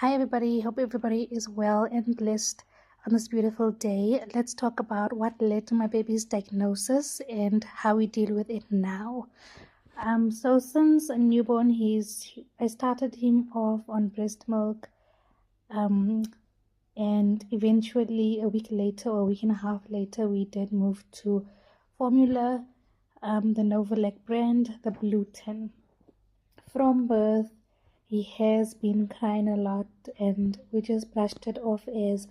Hi, everybody. Hope everybody is well and blessed on this beautiful day. Let's talk about what led to my baby's diagnosis and how we deal with it now. So since a newborn, I started him off on breast milk, and eventually a week later or a week and a half later, we did move to formula, the Novolec brand, the blue tin. From birth, he has been crying a lot, and we just brushed it off as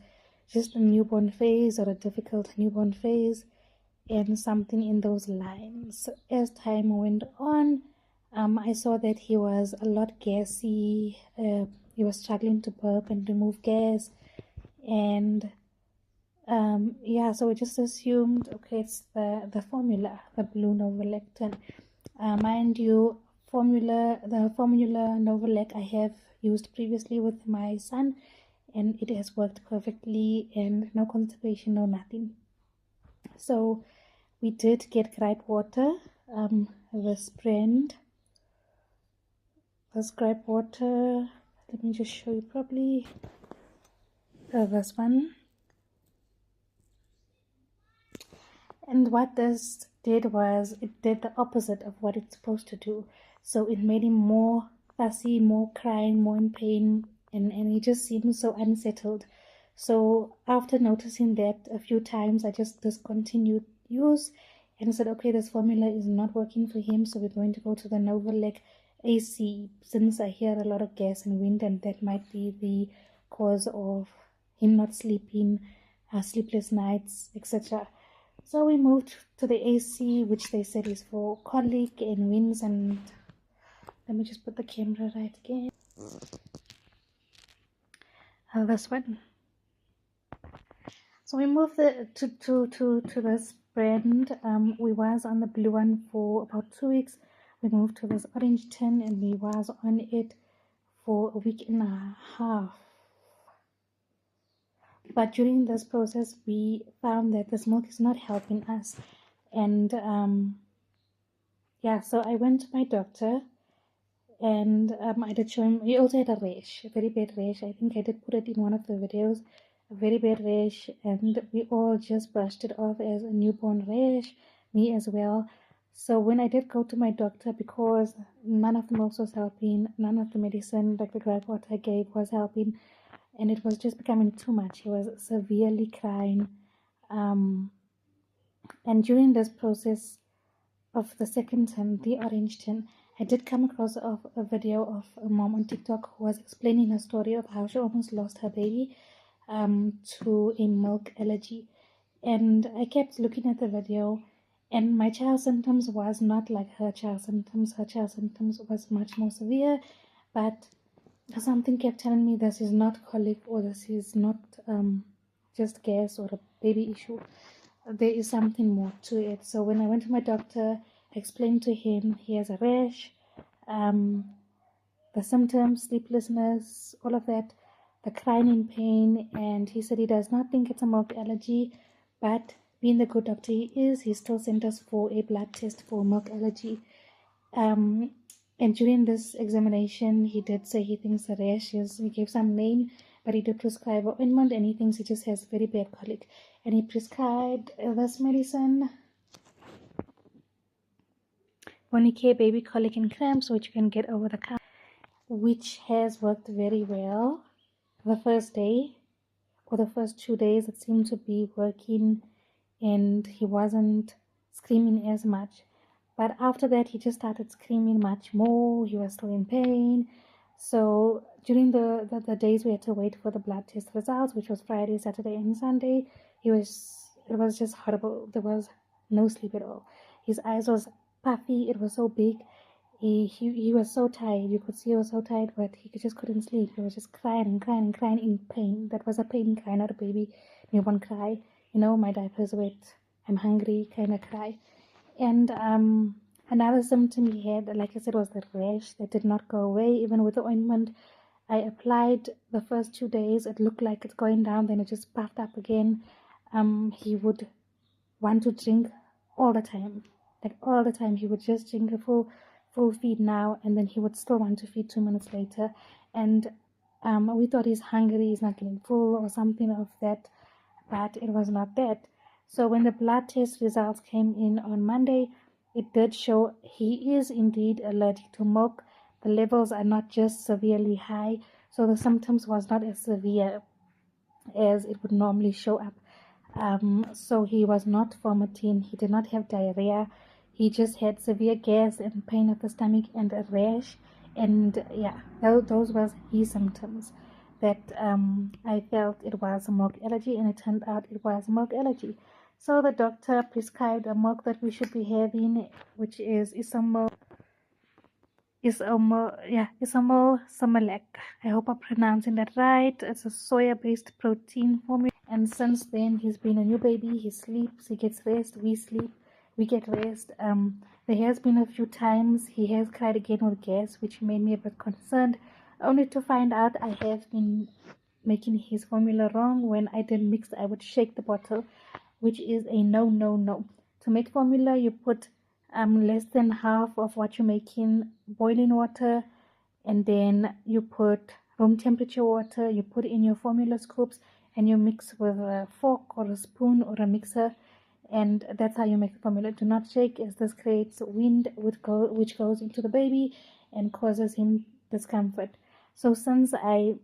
just a newborn phase or a difficult newborn phase and something in those lines. As time went on, I saw that he was a lot gassy. He was struggling to burp and remove gas, and so we just assumed, okay, it's the formula, the blue Novolectin. Mind you, the formula Novolec I have used previously with my son, and it has worked perfectly, and no constipation, no nothing. So we did get gripe water. This brand, this gripe water. Let me just show you properly. This one. And what this did was it did the opposite of what it's supposed to do. So it made him more fussy, more crying, more in pain, and he just seemed so unsettled. So after noticing that a few times, I just discontinued use and said, okay, this formula is not working for him, so we're going to go to the Novolec AC, since I hear a lot of gas and wind, and that might be the cause of him not sleeping, sleepless nights, etc. So we moved to the AC, which they said is for colic and winds. And let me just put the camera right again. This one. So we moved to this brand. We was on the blue one for about 2 weeks. We moved to this orange tin, and we was on it for a week and a half. But during this process, we found that this milk is not helping us. And so I went to my doctor, and I did show him. He also had a rash, a very bad rash. I think I did put it in one of the videos, a very bad rash, and we all just brushed it off as a newborn rash, me as well. So when I did go to my doctor, because none of the milk was helping, none of the medicine, like the gripe water I gave, was helping, and it was just becoming too much. He was severely crying. And during this process of the second tin, the orange tin, I did come across a video of a mom on TikTok who was explaining her story of how she almost lost her baby to a milk allergy. And I kept looking at the video, and my child's symptoms was not like her child's symptoms. Her child's symptoms was much more severe, but something kept telling me this is not colic, or this is not just gas or a baby issue. There is something more to it. So when I went to my doctor, I explained to him he has a rash, the symptoms, sleeplessness, all of that, the crying in pain, and he said he does not think it's a milk allergy, but being the good doctor he is, he still sent us for a blood test for milk allergy. And during this examination, he did say he thinks the rash is, he gave some name, but he did prescribe an ointment, and he thinks he just has very bad colic. And he prescribed this medicine, Monicare Baby Colic and Cramps, which you can get over the counter, which has worked very well. The first day, or the first 2 days, it seemed to be working, and he wasn't screaming as much. But after that, he just started screaming much more. He was still in pain. So during the days we had to wait for the blood test results, which was Friday, Saturday, and Sunday, it was just horrible. There was no sleep at all. His eyes was puffy. It was so big. He was so tired. You could see he was so tired, but he just couldn't sleep. He was just crying and crying and crying in pain. That was a pain cry, not a baby newborn cry. My diaper's wet, I'm hungry kind of cry. And another symptom he had, like I said, was the rash that did not go away. Even with the ointment I applied the first 2 days, it looked like it's going down, then it just puffed up again. He would want to drink all the time. Like all the time, he would just drink a full feed now, and then he would still want to feed 2 minutes later. And We thought he's hungry, he's not getting full or something of that, but it was not that. So when the blood test results came in on Monday, it did show he is indeed allergic to milk. The levels are not just severely high, so the symptoms was not as severe as it would normally show up. So he was not vomiting, he did not have diarrhea, he just had severe gas and pain of the stomach and a rash. And yeah, those was his symptoms that I felt it was a milk allergy, and it turned out it was milk allergy. So the doctor prescribed a milk that we should be having, which is Isomil Similac. I hope I'm pronouncing that right. It's a soya-based protein formula. And since then, he's been a new baby. He sleeps, he gets rest, we sleep, we get rest. There has been a few times he has cried again with gas, which made me a bit concerned, only to find out I have been making his formula wrong. When I did mix, I would shake the bottle, which is a no, no, no. To make formula, you put less than half of what you make in boiling water, and then you put room temperature water, you put in your formula scoops, and you mix with a fork or a spoon or a mixer, and that's how you make the formula. Do not shake, as this creates wind which goes into the baby and causes him discomfort. So since I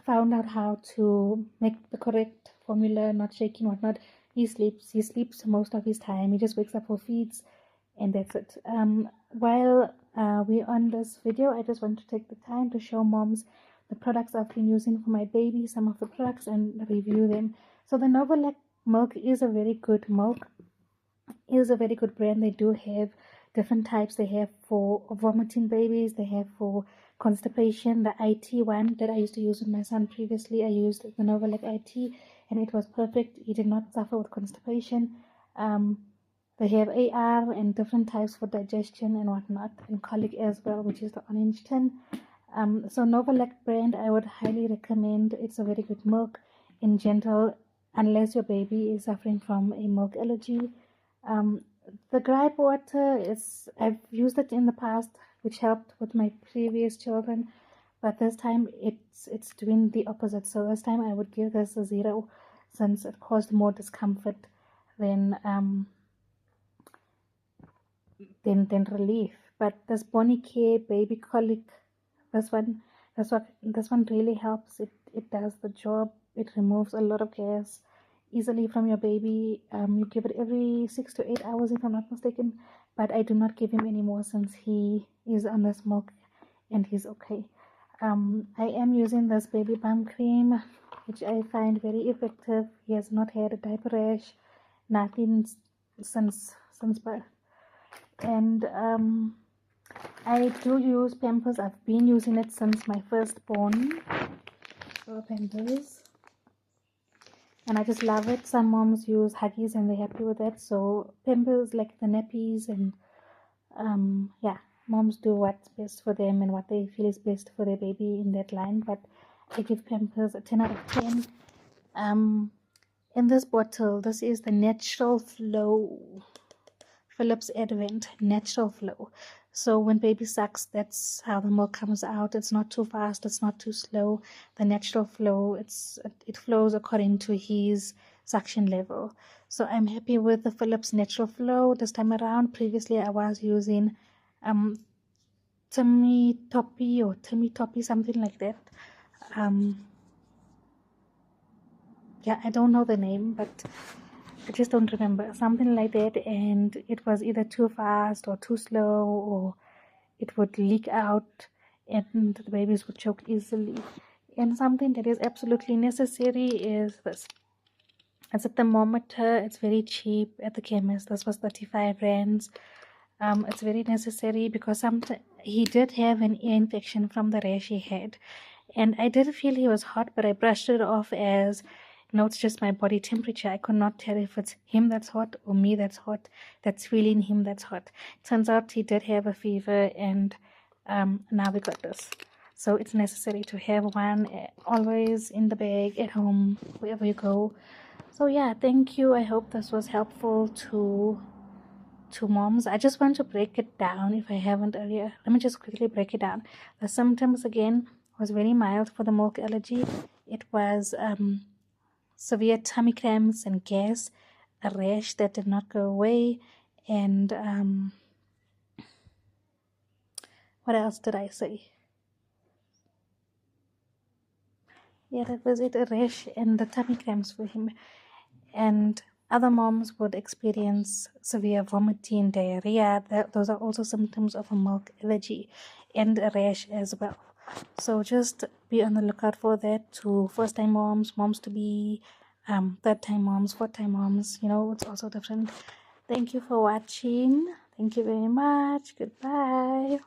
found out how to make the correct formula, not shaking, whatnot, he sleeps most of his time. He just wakes up for feeds, and that's it. While we're on this video, I just want to take the time to show moms the products I've been using for my baby, some of the products, and review them. So the Novalac milk is a very good milk. It is a very good brand. They do have different types. They have for vomiting babies, they have for constipation. The IT one that I used to use with my son previously, I used the Novalac IT, and it was perfect. He did not suffer with constipation. They have AR and different types for digestion and whatnot, and colic as well, which is the orange tin. So Novalac brand, I would highly recommend. It's a very good milk in general, unless your baby is suffering from a milk allergy. The gripe water I've used it in the past, which helped with my previous children, but this time it's doing the opposite. So this time I would give this a 0, since it caused more discomfort than relief. But this Bonicare baby colic, this one really helps. It does the job. It removes a lot of gas easily from your baby. You give it every 6 to 8 hours, if I'm not mistaken, but I do not give him anymore since he is on this milk and he's okay. I am using this baby bum cream, which I find very effective. He has not had a diaper rash, nothing since birth. And I do use Pampers. I've been using it since my firstborn. So Pampers, and I just love it. Some moms use Huggies and they're happy with that. So Pampers, like the nappies, and yeah, moms do what's best for them and what they feel is best for their baby in that line. But I give Pampers a 10 out of 10. In this bottle, this is the Natural Flow Philips Advent Natural Flow. So when baby sucks, that's how the milk comes out. It's not too fast, it's not too slow. The natural flow, it flows according to his suction level. So I'm happy with the Philips Natural Flow this time around. Previously I was using Timmy Toppy, something like that. Yeah, I don't know the name, but I just don't remember, something like that. And it was either too fast or too slow, or it would leak out and the babies would choke easily. And something that is absolutely necessary is this. It's a thermometer. It's very cheap at the chemist. This was 35 rands. It's very necessary because he did have an ear infection from the rash he had, and I did feel he was hot, but I brushed it off as, no, it's just my body temperature. I could not tell if it's him that's hot or me that's hot, that's feeling him that's hot. Turns out he did have a fever, and now we got this. So it's necessary to have one always in the bag at home, wherever you go. So yeah, thank you. I hope this was helpful to moms. I just want to break it down if I haven't earlier. Let me just quickly break it down. The symptoms again was very mild for the milk allergy. It was severe tummy cramps and gas, a rash that did not go away, and what else did I say? Yeah, that was it, a rash and the tummy cramps for him. And other moms would experience severe vomiting, diarrhea. Those are also symptoms of a milk allergy, and a rash as well. So just be on the lookout for that. To first-time moms, moms to be, third-time moms, fourth-time moms, it's also different. Thank you for watching. Thank you very much. Goodbye.